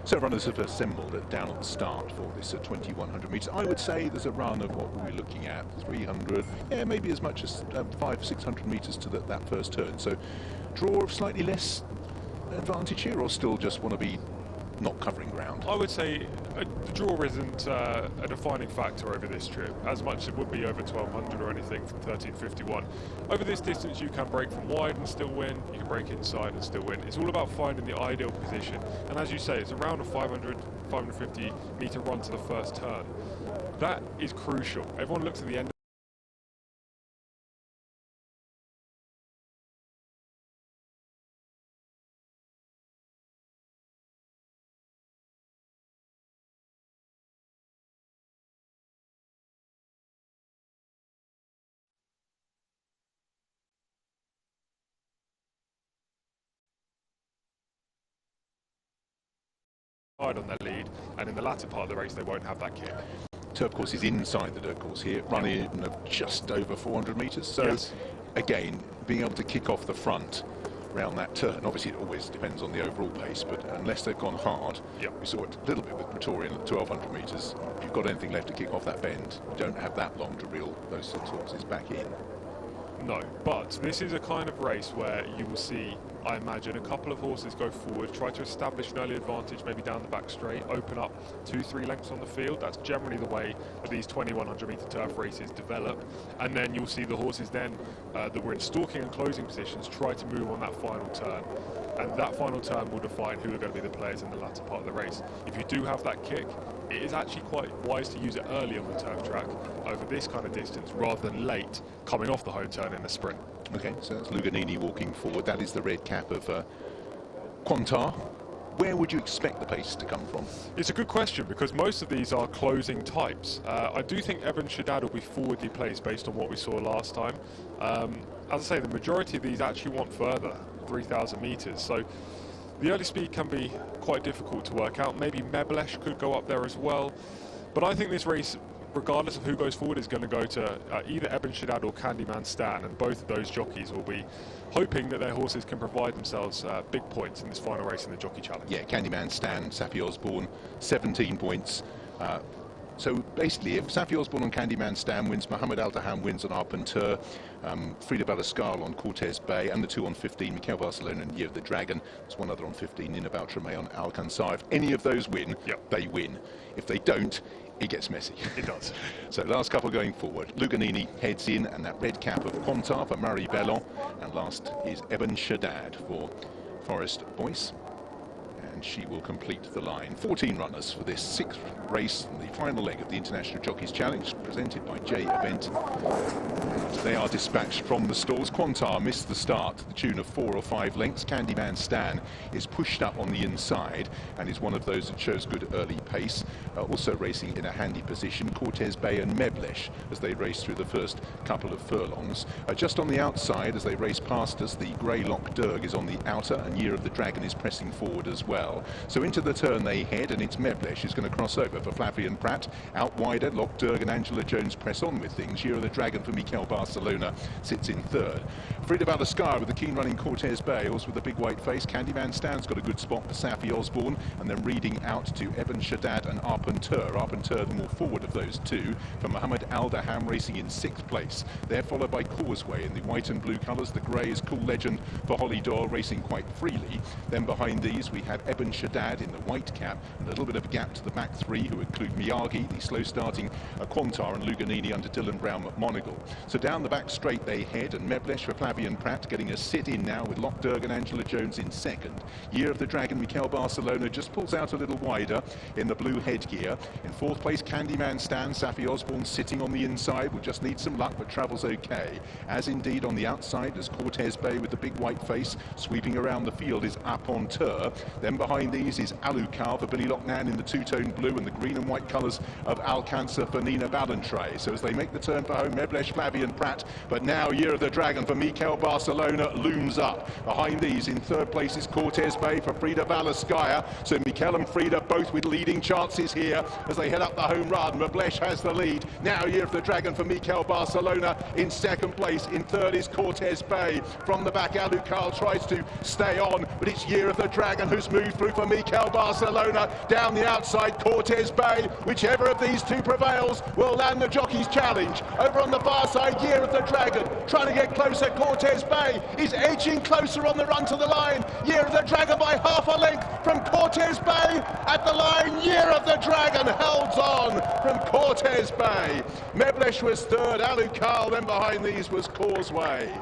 So runners have assembled down at the start for this 2100 metres. I would say there's a run of what we're looking at, 300, yeah, maybe as much as 500-600 metres to that first turn. So draw of slightly less advantage here, or still just want to be not covering ground? I would say the draw isn't a defining factor over this trip, as much as it would be over 1200 or anything from 1351. Over this distance you can break from wide and still win, you can break inside and still win. It's all about finding the ideal position, and as you say, it's around a 550 metre run to the first turn. That is crucial. Everyone looks at the end on their lead, and in the latter part of the race they won't have that kick. Turf course is inside the dirt course here, running of just over 400 metres. So yes, again, being able to kick off the front around that turn, obviously it always depends on the overall pace, but unless they've gone hard, we saw it a little bit with Praetorian at 1200 metres. If you've got anything left to kick off that bend, you don't have that long to reel those 6 horses back in. No, but this is a kind of race where you will see, I imagine, a couple of horses go forward, try to establish an early advantage, maybe down the back straight, open up 2-3 lengths on the field. That's generally the way that these 2100 metre turf races develop. And then you'll see the horses then that were in stalking and closing positions try to move on that final turn. And that final turn will define who are going to be the players in the latter part of the race. If you do have that kick, it is actually quite wise to use it early on the turf track over this kind of distance rather than late coming off the home turn in the sprint. Okay, so that's Luganini walking forward. That is the red cap of Quantar. Where would you expect the pace to come from? It's a good question, because most of these are closing types. I do think Ebn Shadad will be forwardly placed based on what we saw last time. As I say, the majority of these actually want further, 3,000 metres. So the early speed can be quite difficult to work out. Maybe Meblesh could go up there as well. But I think this race, regardless of who goes forward, is going to go to either Ebn Shadad or Candyman Stan, and both of those jockeys will be hoping that their horses can provide themselves big points in this final race in the Jockey Challenge. Yeah, Candyman Stan, Saffie Osborne, 17 points. So basically, if Saffie Osborne on Candyman Stan wins, Mohammed Al-Daham wins on Arpenteur, Frida Ballascal on Cortez Bay, and the 2 on 15, Mikel Barcelona and Year of the Dragon. There's one other on 15, Nina Baltrame on Alcanzar. If any of those win, they win. If they don't, it gets messy. It does. So last couple going forward. Luganini heads in, and that red cap of Quantar for Marie Bellon. And last is Ebn Shadad for Forest Boyce. And she will complete the line. 14 runners for this 6th race, the final leg of the International Jockeys Challenge, presented by J Event. They are dispatched from the stalls. Quantar missed the start to the tune of 4 or 5 lengths. Candyman Stan is pushed up on the inside and is one of those that shows good early pace. Also racing in a handy position, Cortez Bay and Meblesh, as they race through the first couple of furlongs. Just on the outside, as they race past us, the grey Loch Derg is on the outer, and Year of the Dragon is pressing forward as well. So into the turn they head, and it's Meblesh who's going to cross over for Flavian Pratt. Out wider, Loch Derg and Angela Jones press on with things. Year of the Dragon for Mikel Barcelona sits in 3rd. Frida Ballascar with the keen running Cortez Bay, also with a big white face. Candyman Stan's got a good spot for Saffie Osborne, and then reading out to Ebn Shadad and Arpenteur. Arpenteur the more forward of those two, for Mohammed Al-Daham racing in 6th place. They're followed by Causeway in the white and blue colours. The grey is Cool Legend for Holly Doyle racing quite freely. Then behind these we have Ebn Shadad in the white cap, and a little bit of a gap to the back 3, who include Miyagi, the slow starting Quantar, and Luganini under Dylan Brown McMonigal. So down the back straight they head, and Meblesh for Flavian Pratt getting a sit in now with Loch Derg and Angela Jones in 2nd. Year of the Dragon, Mikel Barcelona just pulls out a little wider in the blue headgear. In 4th place, Candyman Stan, Saffie Osborne sitting on the inside, will just need some luck but travels okay. As indeed on the outside as Cortez Bay with the big white face sweeping around the field is Arpenteur. Then behind these is Alucard for Billy Lochnan in the two-tone blue, and the green and white colours of Alcanzar for Nina Ballantrae. So as they make the turn for home, Meblesh, Flavian Pratt, but now Year of the Dragon for Mikel Barcelona looms up. Behind these in 3rd place is Cortez Bay for Frida Ballascar. So Mikel and Frida both with leading chances here. here as they head up the home run. Meblesh has the lead. Now Year of the Dragon for Mikel Barcelona in second place. In third is Cortez Bay. From the back, Alucard tries to stay on, but it's Year of the Dragon who's moved through for Mikel Barcelona. Down the outside, Cortez Bay. Whichever of these two prevails will land the Jockey's Challenge. Over on the far side, Year of the Dragon trying to get closer. Cortez Bay is edging closer on the run to the line. Year of the Dragon by half a length from Cortez Bay at the line. Year of the Dragon holds on from Cortez Bay. Meblesh was third. Alucard then behind these was Causeway.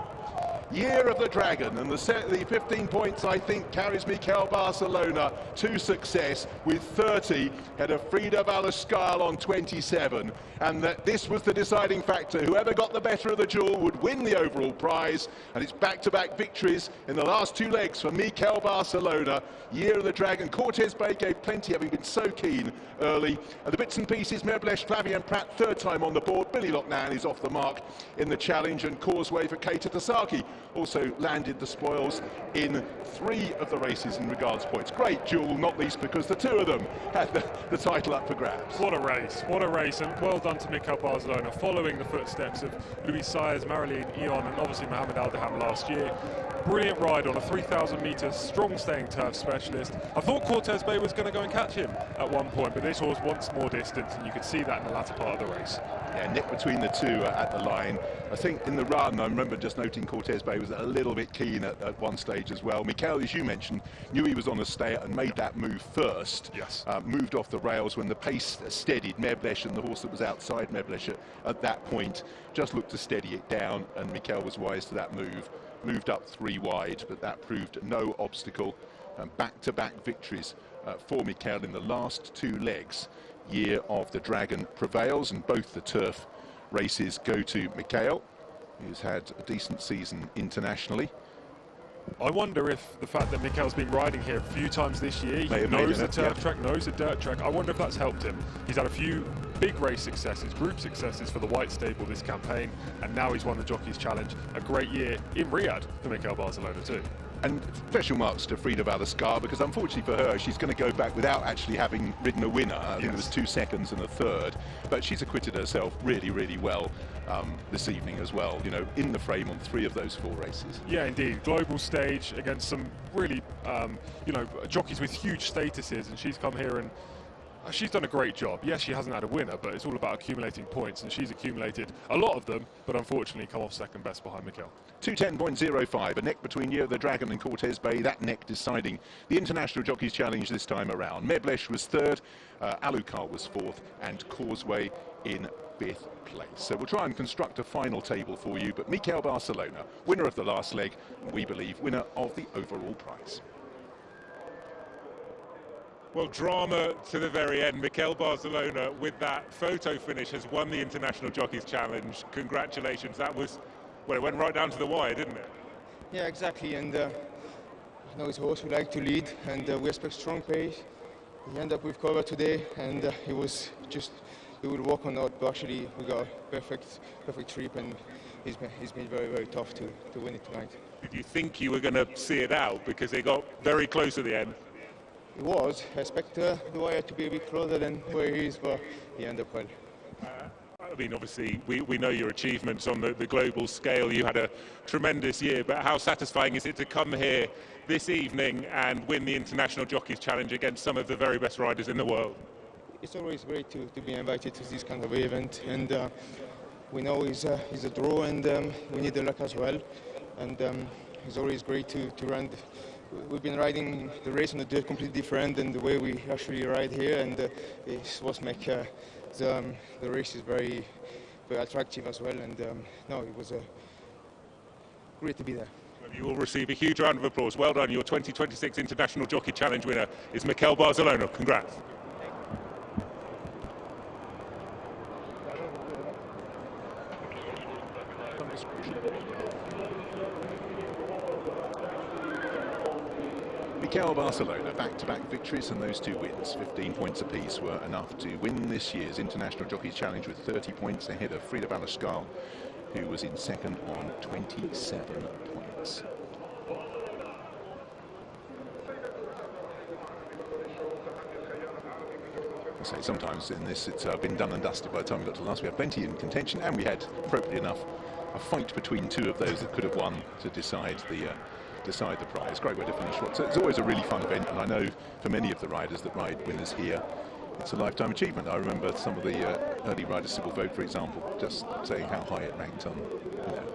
Year of the Dragon, and the 15 points, I think, carries Mikel Barcelona to success with 30 ahead of Frida Valescal on 27, and that this was the deciding factor. Whoever got the better of the duel would win the overall prize, and it's back-to-back victories in the last two legs for Mikel Barcelona. Year of the Dragon. Cortez Bay gave plenty, having been so keen early. And the bits and pieces, Meblesh, Flavien Prat, third time on the board. Billy Loughnane is off the mark in the challenge, and Causeway for Keita Tasaki also landed the spoils in 3 of the races in regards points. Great duel, not least because the two of them had the title up for grabs. What a race, and well done to Mikel Barcelona, following the footsteps of Luis Saez, Marilyn Eon, and obviously Mohamed Aldaham last year. Brilliant ride on a 3,000 metre strong staying turf specialist. I thought Cortez Bay was going to go and catch him at one point, but this horse wants more distance, and you could see that in the latter part of the race. Yeah, nick between the two at the line. I think in the run, I remember just noting Cortez Bay was a little bit keen at one stage as well. Mikel, as you mentioned, knew he was on a stay and made that move first. Yes. Moved off the rails when the pace steadied. Meblesh, and the horse that was outside Meblesh at that point just looked to steady it down, and Mikel was wise to that move. Moved up 3 wide, but that proved no obstacle. Back-to-back victories for Mikel in the last 2 legs. Year of the Dragon prevails, and both the turf races go to Mikel, who's had a decent season internationally. I wonder if the fact that Mikel's been riding here a few times this year, he knows the turf track, knows the dirt track, I wonder if that's helped him. He's had a few big race successes, group successes for the White Stable this campaign, and now he's won the Jockey's Challenge. A great year in Riyadh for Mikel Barcelona too. And special marks to Frida Valescal, because unfortunately for her, she's going to go back without actually having ridden a winner. I think it was 2 seconds and a third, but she's acquitted herself really, really well this evening as well, you know, in the frame on 3 of those 4 races. Yeah, indeed. Global stage against some really, you know, jockeys with huge statuses, and she's come here and she's done a great job. Yes, she hasn't had a winner, but it's all about accumulating points, and she's accumulated a lot of them, but unfortunately come off second best behind Mikel. 2:10.05, a neck between Year of the Dragon and Cortez Bay, that neck deciding the International Jockeys Challenge this time around. Meblesh was third, Alucard was fourth, and Causeway in 5th place. So we'll try and construct a final table for you, but Mikel Barcelona, winner of the last leg, and we believe winner of the overall prize. Well, drama to the very end. Mikel Barcelona, with that photo finish, has won the International Jockeys Challenge. Congratulations. That was, well, it went right down to the wire, didn't it? Yeah, exactly. And you know, it's a horse we like to lead, and we expect strong pace. He ended up with cover today, and it was just, he would walk or not, but actually we got a perfect trip, and it's been very, very tough to win it tonight. Did you think you were going to see it out? Because it got very close at the end. It was. I expect the wire to be a bit closer than where he is, but he ended up well. I mean, obviously, we know your achievements on the global scale. You had a tremendous year, but how satisfying is it to come here this evening and win the International Jockeys Challenge against some of the very best riders in the world? It's always great to be invited to this kind of event, and we know he's a draw, and we need the luck as well. And it's always great to run. We've been riding the race on a dirt completely different than the way we actually ride here, and it's what makes the race is very, very attractive as well. And no, it was great to be there. You will receive a huge round of applause. Well done. Your 2026 International Jockey Challenge winner is Mikel Barcelona. Congrats. Mikel Barcelona, back-to-back victories, and those 2 wins, 15 points apiece, were enough to win this year's International Jockeys Challenge with 30 points ahead of Frida Valescal, who was in second on 27 points. say sometimes in this it's been done and dusted by the time we got to the last. We had plenty in contention, and we had, appropriately enough, a fight between two of those that could have won to decide the prize. Great way to finish one. So it's always a really fun event, and I know for many of the riders that ride winners here, it's a lifetime achievement. I remember some of the early riders, Sybil Vogt, for example, just saying how high it ranked on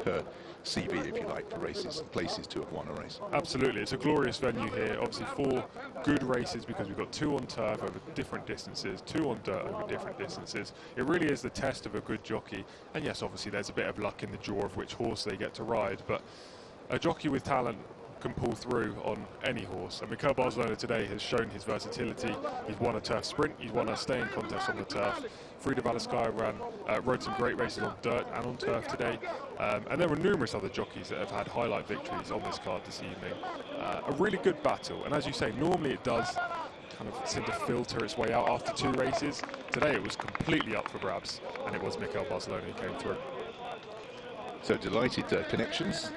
per CV, if you like, for races, places to have won a race. Absolutely, it's a glorious venue here. Obviously 4 good races, because we've got 2 on turf over different distances, 2 on dirt over different distances. It really is the test of a good jockey. And yes, obviously there's a bit of luck in the draw of which horse they get to ride, but a jockey with talent can pull through on any horse, and Mikhail Barcelona today has shown his versatility. He's won a turf sprint, he's won a staying contest on the turf. Frida Valiskaya rode some great races on dirt and on turf today, and there were numerous other jockeys that have had highlight victories on this card this evening. A really good battle, and as you say, normally it does kind of seem to filter its way out after 2 races. Today it was completely up for grabs, and it was Mikhail Barcelona who came through. So delighted connections.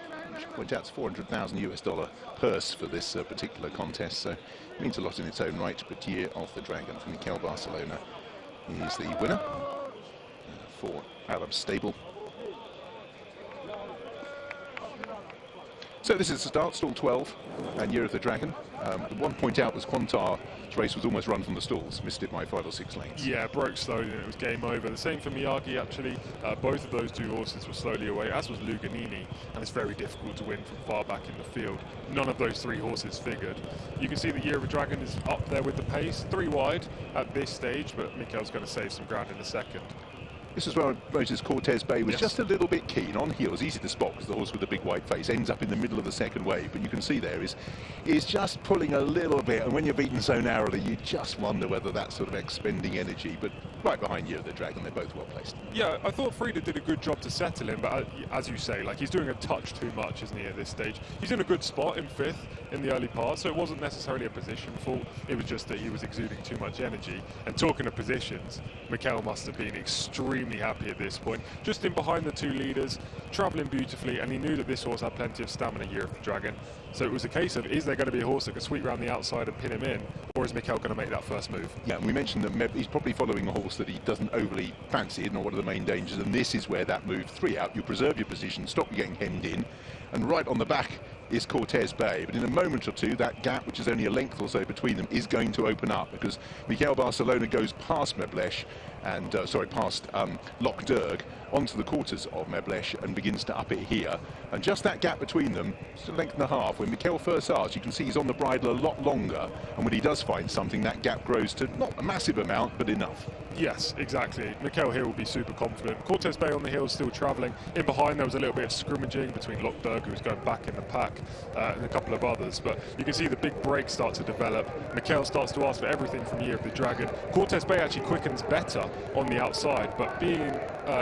Went out to $400,000 purse for this particular contest, so it means a lot in its own right. But Year of the Dragon for Mikhail Barcelona is the winner for Arab Stable. So this is the start, stall 12, and Year of the Dragon. The one point out was Qantar's race was almost run from the stalls, missed it by 5 or 6 lengths. Yeah, broke slowly and it was game over. The same for Miyagi, actually. Both of those 2 horses were slowly away, as was Luganini, and it's very difficult to win from far back in the field. None of those 3 horses figured. You can see the Year of the Dragon is up there with the pace, 3 wide at this stage, but Mikhail's going to save some ground in a second. This is where Moses Cortez Bay was just a little bit keen on heels, easy to spot because the horse with the big white face ends up in the middle of the second wave. But you can see there is just pulling a little bit, and when you're beaten so narrowly, you just wonder whether that's sort of expending energy. But right behind Year of the Dragon, they're both well placed. Yeah, I thought Frida did a good job to settle him, but as you say, like, he's doing a touch too much, isn't he, at this stage? He's in a good spot in 5th in the early part, so it wasn't necessarily a position fault. It was just that he was exuding too much energy. And talking of positions, Mikhail must have been extremely happy at this point. Just in behind the 2 leaders, travelling beautifully, and he knew that this horse had plenty of stamina, Year of the Dragon. So it was a case of, is there going to be a horse that can sweep around the outside and pin him in, or is Mikhail going to make that first move? Yeah, and we mentioned that he's probably following a horse that he doesn't overly fancy, not one of the main dangers, and this is where that move 3 out, you preserve your position, stop you getting hemmed in, and right on the back is Cortez Bay. But in a moment or 2, that gap, which is only a length or so between them, is going to open up, because Mikhail Barcelona goes past Meblesh and past Loch Derg onto the quarters of Meblesh and begins to up it here. And just that gap between them, just a length and a half. When Mikhail first starts, you can see he's on the bridle a lot longer, and when he does find something, that gap grows to not a massive amount, but enough. Yes, exactly. Mikhail here will be super confident. Cortez Bay on the hill still travelling. In behind there was a little bit of scrimmaging between Loch Derg, who was going back in the pack, and a couple of others. But you can see the big break start to develop. Mikhail starts to ask for everything from Year of the Dragon. Cortez Bay actually quickens better on the outside, but being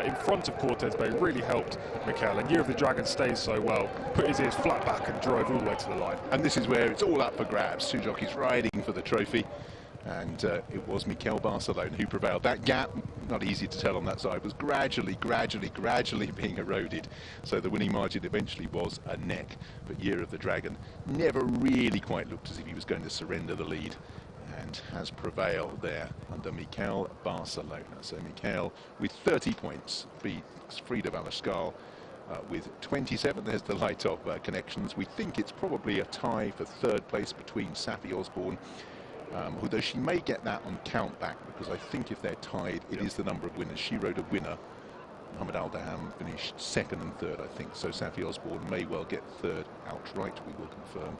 in front of Cortez Bay really helped Mikhail. And Year of the Dragon stays so well, put his ears flat back and drove all the way to the line. And this is where it's all up for grabs. 2 jockeys riding for the trophy. And it was Mikhail Barcelona who prevailed. That gap, not easy to tell on that side, was gradually being eroded. So the winning margin eventually was a neck. But Year of the Dragon never really quite looked as if he was going to surrender the lead, and has prevailed there under Mikhail Barcelona. So Mikhail with 30 points beats Frida Valiskaya with 27. There's the light of connections. We think it's probably a tie for 3rd place between Saffie Osborne. Although she may get that on count back, because I think if they're tied, it is the number of winners. She rode a winner. Muhammad Al Daham finished 2nd and 3rd, I think. So Saffie Osborne may well get 3rd outright. We will confirm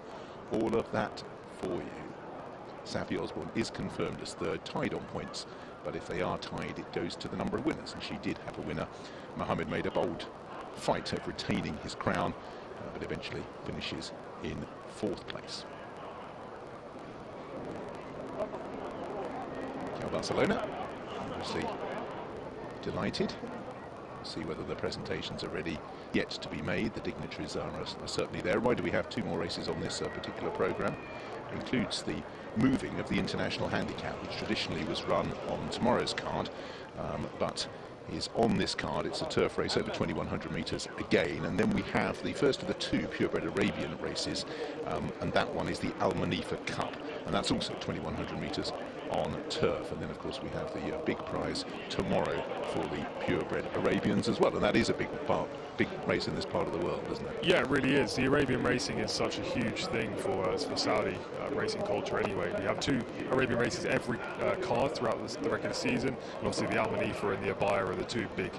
all of that for you. Saffie Osborne is confirmed as 3rd, tied on points. But if they are tied, it goes to the number of winners. And she did have a winner. Muhammad made a bold fight of retaining his crown, but eventually finishes in 4th place. Barcelona, obviously delighted. We'll see whether the presentations are ready yet to be made. The dignitaries are certainly there. Why do we have 2 more races on this particular programme? Includes the moving of the International Handicap, which traditionally was run on tomorrow's card, but is on this card. It's a turf race over 2100 metres again, and then we have the first of the 2 purebred Arabian races, and that one is the Al Manifa Cup, and that's also 2100 metres on turf. And then, of course, we have the big prize tomorrow for the purebred Arabians as well. And that is a big race in this part of the world, isn't it? Yeah, it really is. The Arabian racing is such a huge thing for Saudi racing culture anyway. We have 2 Arabian races every card throughout the regular season. And obviously the Al Manifa and the Abaya are the 2 big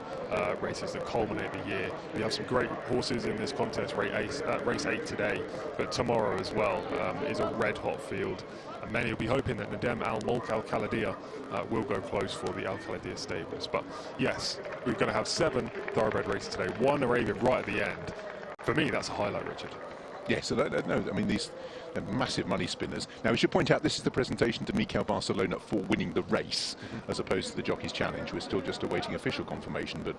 races that culminate the year. We have some great horses in this contest, race 8 today, but tomorrow as well is a red-hot field. And many will be hoping that Nadem Al Mulk Al Khaladia will go close for the Al Khaladia stables. But yes, we're going to have 7 thoroughbred races today, 1 Arabian right at the end. For me, that's a highlight, Richard. Yes, no, I mean, these are massive money spinners. Now, we should point out this is the presentation to Mikel Barcelona for winning the race, as opposed to the Jockeys Challenge. We're still just awaiting official confirmation, but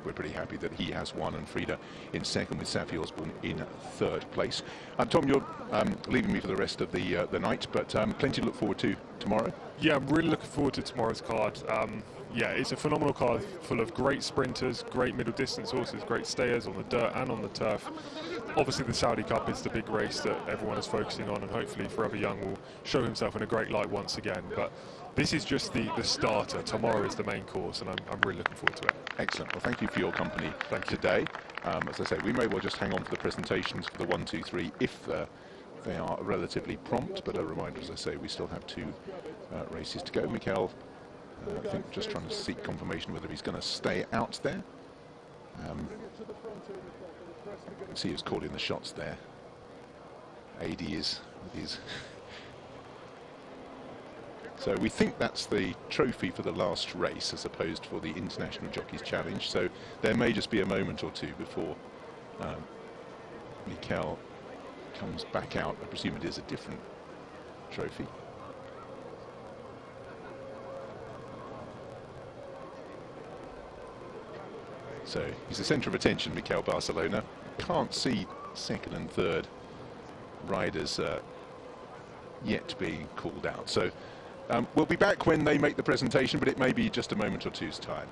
we're pretty happy that he has won, and Frida in second with Safi Osborne in third place. Tom, you're leaving me for the rest of the night, but plenty to look forward to tomorrow. Yeah, I'm really looking forward to tomorrow's card. Yeah, it's a phenomenal card full of great sprinters, great middle distance horses, great stayers on the dirt and on the turf. Obviously the Saudi Cup is the big race that everyone is focusing on, and hopefully Forever Young will show himself in a great light once again. But this is just the starter. Tomorrow is the main course, and I'm really looking forward to it. Excellent. Well, thank you for your company today. As I say, we may well just hang on for the presentations for the 1, 2, 3 if they are relatively prompt, but a reminder, as I say, we still have 2 races to go. Mikel, I think, just trying to seek confirmation whether he's going to stay out there. See who's calling the shots there. AD is. So we think that's the trophy for the last race as opposed for the International Jockeys Challenge. So there may just be a moment or 2 before Mikel comes back out. I presume it is a different trophy. So he's the centre of attention, Mikel Barcelona. Can't see second and third riders yet being called out. So we'll be back when they make the presentation, but it may be just a moment or 2's time.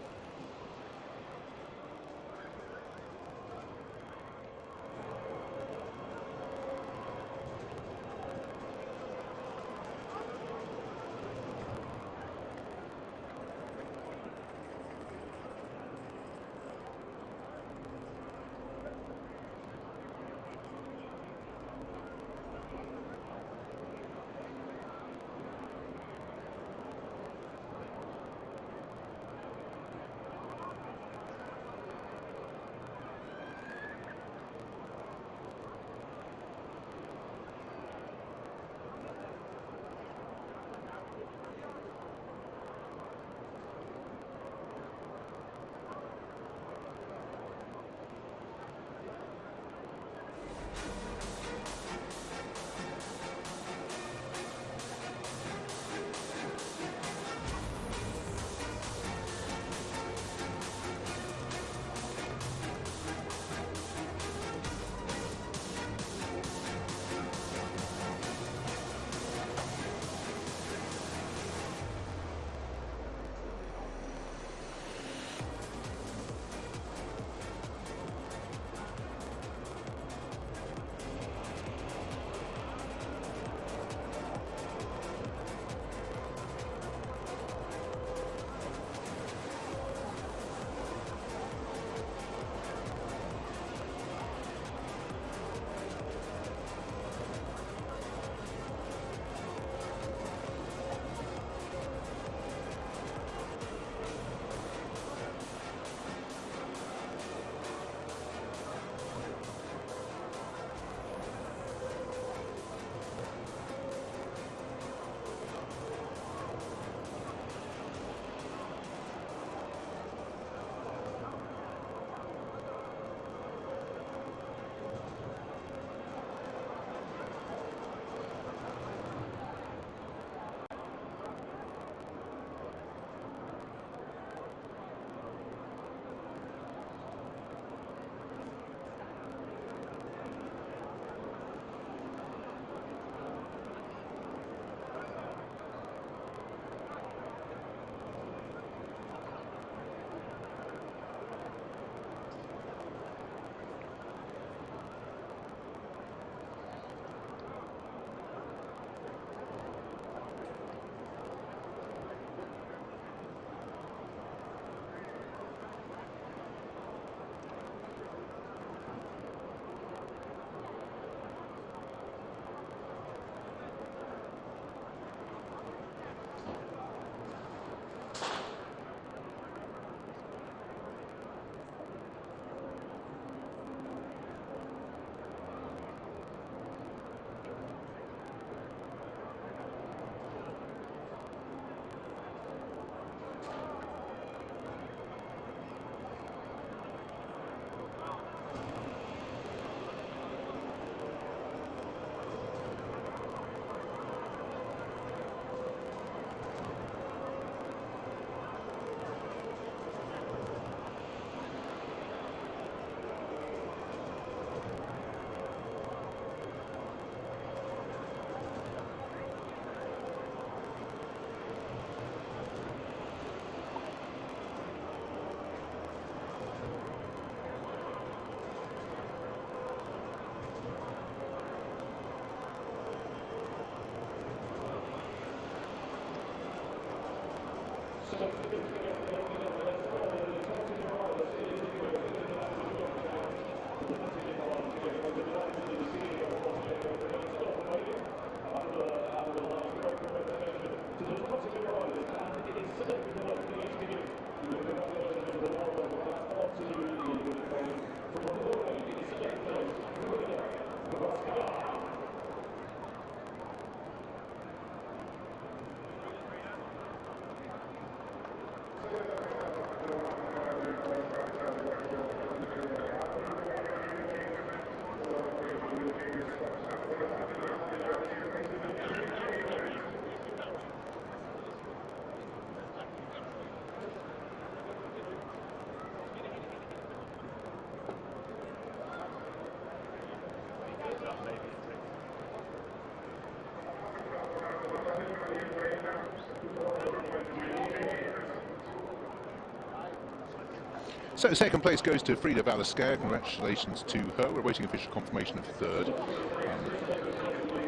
So second place goes to Frida Valeskaia. Congratulations to her. We're waiting official confirmation of third.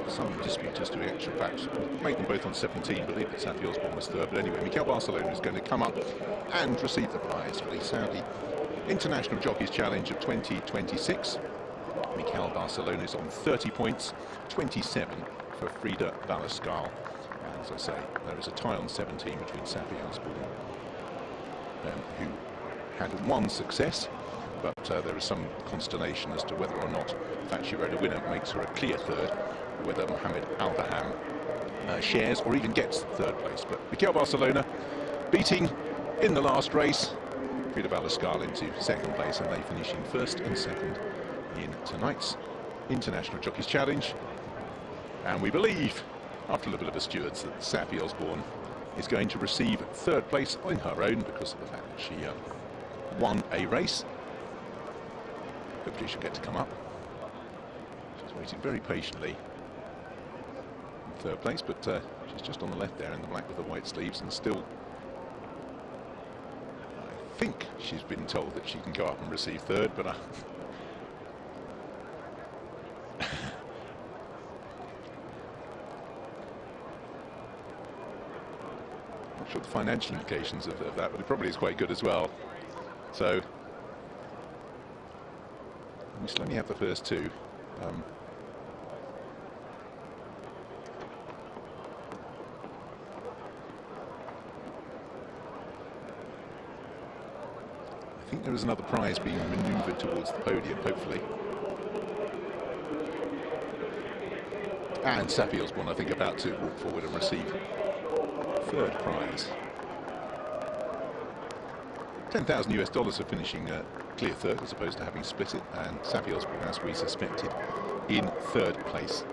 Some dispute as to the actual facts. Made them both on 17, but believe that Saffie Osborne was third. But anyway, Mikel Barcelona is going to come up and receive the prize for the Saudi International Jockeys Challenge of 2026. Mikel Barcelona is on 30 points, 27 for Frida Valeskaia. And as I say, there is a tie on 17 between Saffie Osborne, who had one success, but there is some consternation as to whether or not the fact she rode a winner makes her a clear third, whether Mohamed Al-Daham shares or even gets third place. But Mikel Barcelona beating in the last race Frida Valeskaia into second place, and they finishing first and second in tonight's International Jockeys Challenge. And we believe, after a little bit of a stewards, that Saffie Osborne is going to receive third place on her own because of the fact that she won a race. Hopefully she'll get to come up. She's waiting very patiently in third place, but she's just on the left there in the black with the white sleeves, and still I think she's been told that she can go up and receive third, but not sure the financial implications of that, but it probably is quite good as well. So we still only have the first two. I think there is another prize being manoeuvred towards the podium, hopefully. And Saffie Osborne, I think, about to walk forward and receive third prize. $10,000 for finishing clear third as opposed to having split it, and Saffie Osborne, as we suspected, in third place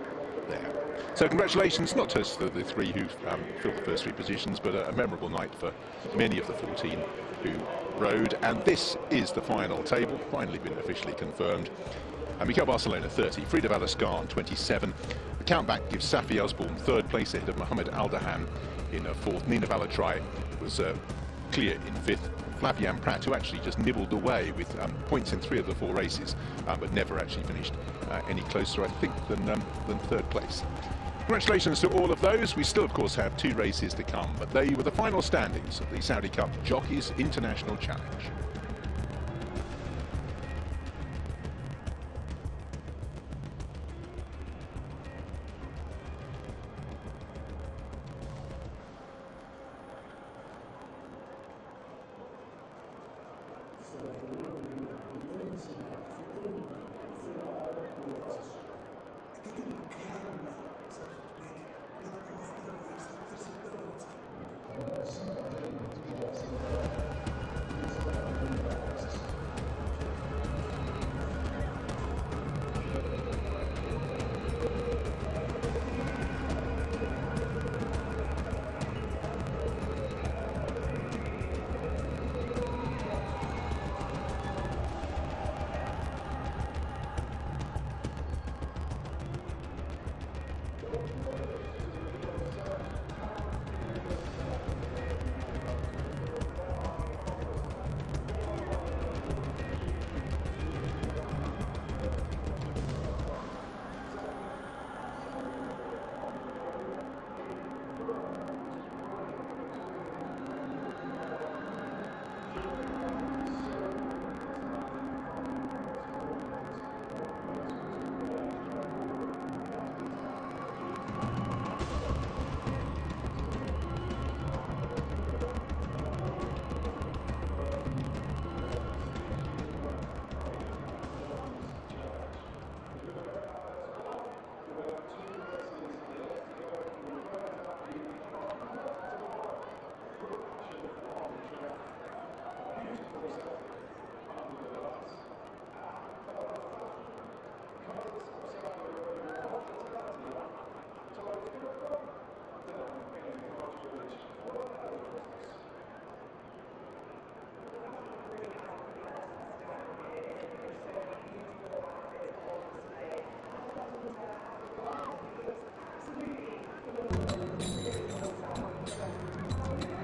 there. So congratulations not just to the three who filled the first three positions, but a memorable night for many of the 14 who rode. And this is the final table, finally been officially confirmed. Mikel Barcelona 30, Frida Valeskaia on 27. The countback gives Saffie Osborne third place ahead of Mohamed Al-Daham in fourth. Nina Valatrai was clear in fifth. Flavien Prat, who actually just nibbled away with points in 3 of the 4 races, but never actually finished any closer, I think, than third place. Congratulations to all of those. We still, of course, have 2 races to come, but they were the final standings of the Saudi Cup Jockeys International Challenge.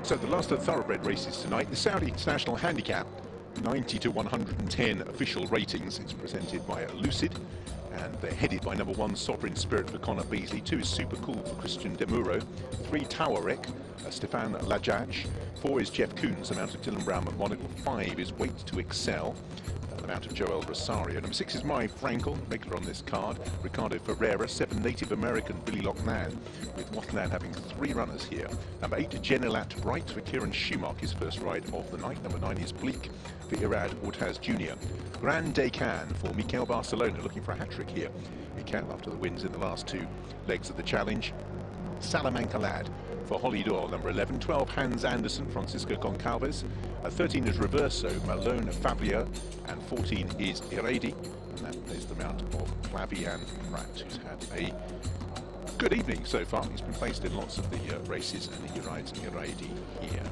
So the last of the thoroughbred races tonight, the Saudi International Handicap 90 to 110 official ratings. It's presented by Lucid, and they're headed by number 1 Sovereign Spirit for Connor Beasley, 2 is Super Cool for Christian Demuro, 3 Tawarek, Stefan Lajaj, 4 is Jeff Koons, the mount of Dylan Brown McMonagle, 5 is Wait to Excel, the mount of Joel Rosario, number 6 is My Frankel, regular on this card, Ricardo Ferreira, 7 Native American Billy Lochnan, with Watnan having 3 runners here, number 8 Genilat Bright for Kieran Schumacher, his first ride of the night, number 9 is Bleak for Irad Ortaz Jr. Grand Decan for Mikel Barcelona, looking for a hat-trick here. Mikel after the wins in the last 2 legs of the challenge. Salamanca Lad for Holly Doyle, number 11, 12 Hans Anderson, Francisco Goncalves, 13 is Reverso, Malone Fabio, and 14 is Iredi, and that is the mount of Flavian Pratt, who's had a good evening so far. He's been placed in lots of the races, and he rides Iredi here.